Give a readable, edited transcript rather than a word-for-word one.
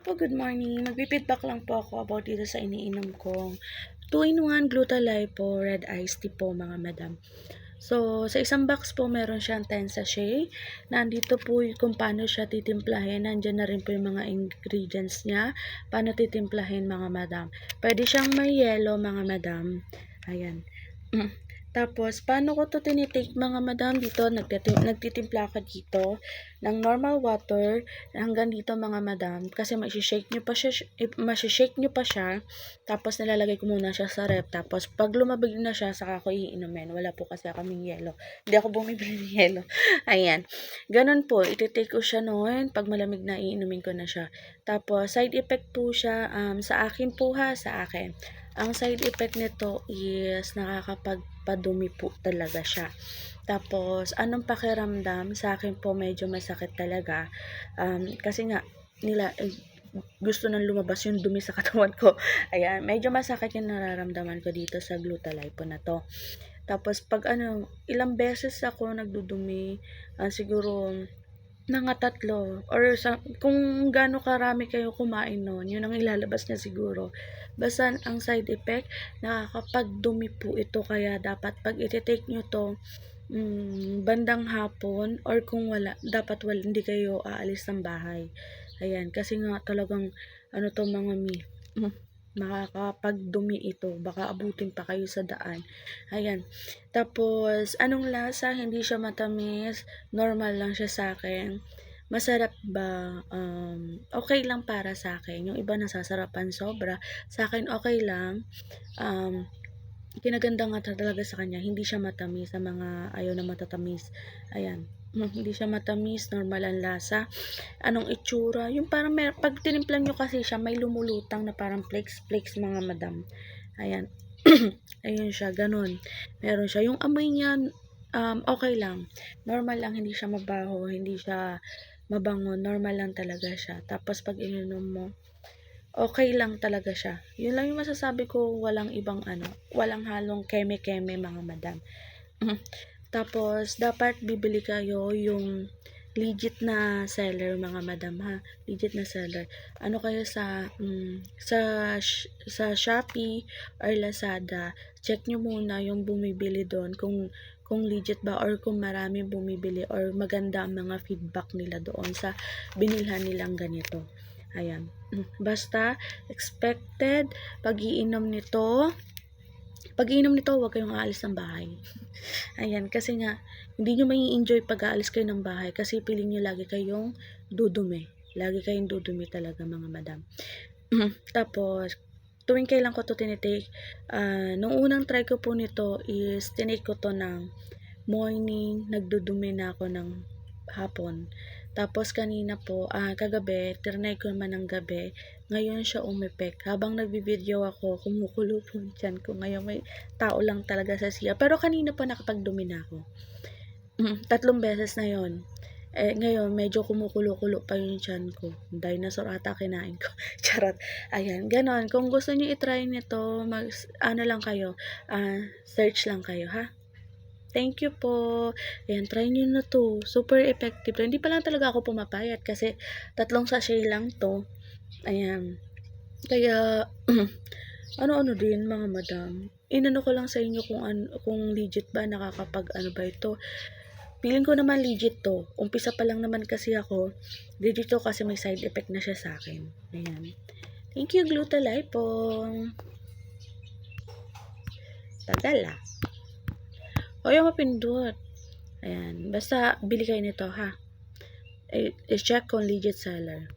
Good morning. Magpi-feedback lang po ako about dito sa iniinom kong 2-in-1 Gluta-Lipo Red Iced Tea po mga madam. So, sa isang box po meron siyang 10 sachet. Nandito po kung paano siya titimplahin. Nandiyan na rin po yung mga ingredients niya. Paano titimplahin mga madam. Pwede siyang may yellow mga madam. Ayan. Tapos, paano ko to tinitake mga madam? Dito, nagtitimpla ka dito ng normal water hanggang dito mga madam. Kasi masishake nyo pa siya. Tapos, nilalagay ko muna siya sa rep. Tapos, pag lumabig na siya, saka ko iinumin. Wala po kasi kaming yelo. Hindi ako bumibili ng yelo. Ayan. Ganun po, ititake ko siya noon. Pag malamig na, iinumin ko na siya. Tapos, side effect po siya. Sa akin po sa akin. Ang side effect nito is nakakapagpadumi po talaga siya. Tapos, anong pakiramdam? Sa akin po medyo masakit talaga. Kasi nga, gusto nang lumabas yung dumi sa katawan ko. Ayan, medyo masakit yung nararamdaman ko dito sa Gluta-Lipo na to. Tapos, pag ilang beses ako nagdudumi, siguro mga 3 or kung gaano karami kayo kumain noon, yun ang ilalabas niya siguro. Basta ang side effect, nakakapagdumi po ito, kaya dapat pag iti-take nyo to, bandang hapon or kung dapat hindi kayo aalis ng bahay. Ayan, kasi nga talagang to mga makakapagdumi ito, baka abutin pa kayo sa daan. Ayan. Tapos, anong lasa? Hindi siya matamis, normal lang siya sa akin. Masarap ba? Okay lang para sa akin. Yung iba nasasarapan sobra. Sa akin, okay lang. Kinaganda nga talaga sa kanya, hindi siya matamis. Sa mga ayaw na matatamis. Ayan. Hindi siya matamis, normal ang lasa. Anong itsura? Yung parang pag tinimplan nyo kasi siya, may lumulutang na parang flakes mga madam. Ayan. Ayun siya, ganun. Meron siya. Yung amoy niya, okay lang. Normal lang, hindi siya mabaho, hindi siya mabango. Normal lang talaga siya. Tapos pag ininom mo, okay lang talaga siya. Yun lang yung masasabi ko, walang ibang walang halong keme-keme mga madam. Tapos, dapat bibili kayo yung legit na seller mga madam ha. Legit na seller. Ano kayo sa Shopee or Lazada, check nyo muna yung bumibili doon kung legit ba or kung maraming bumibili or maganda ang mga feedback nila doon sa binilhan nilang ganito. Ayan. Basta, expected, pag-iinom nito, huwag kayong aalis ng bahay. Ayan, kasi nga, hindi nyo may enjoy pag aalis kayo ng bahay kasi piling nyo lagi kayong dudumi. Lagi kayong dudumi talaga mga madam. Tapos, tuwing kailan ko to tinitake, nung unang try ko po nito is tinake ko to ng morning, nagdudumi na ako ng hapon. Tapos kanina po, kagabi, trinay ko naman ng gabi. Ngayon siya umepek. Habang nagbi-video ako, kumukulo po yung tiyan ko. Ngayon may tao lang talaga sa siya. Pero kanina pa nakapagdumi na ako. 3 beses na yon. Ngayon, medyo kumukulo-kulo pa yung tiyan ko. Dinosaur ata kinain ko. Charot. Ayan, ganon. Kung gusto niyo itry nito, lang kayo, search lang kayo, ha? Thank you po. Ayan, try nyo na to. Super effective. Hindi pa lang talaga ako pumapayat kasi 3 sachet lang to. Ayan. Kaya, ano-ano din mga madam. Inano ko lang sa inyo kung legit ba, nakakapag ba ito. Feeling ko naman legit to. Umpisa pa lang naman kasi ako. Legit to kasi may side effect na siya sa akin. Ayan. Thank you, Gluta-Lipo. Tagal O yung mapindot. Ayan. Basta, bili kayo nito, ha? I-check kung legit seller.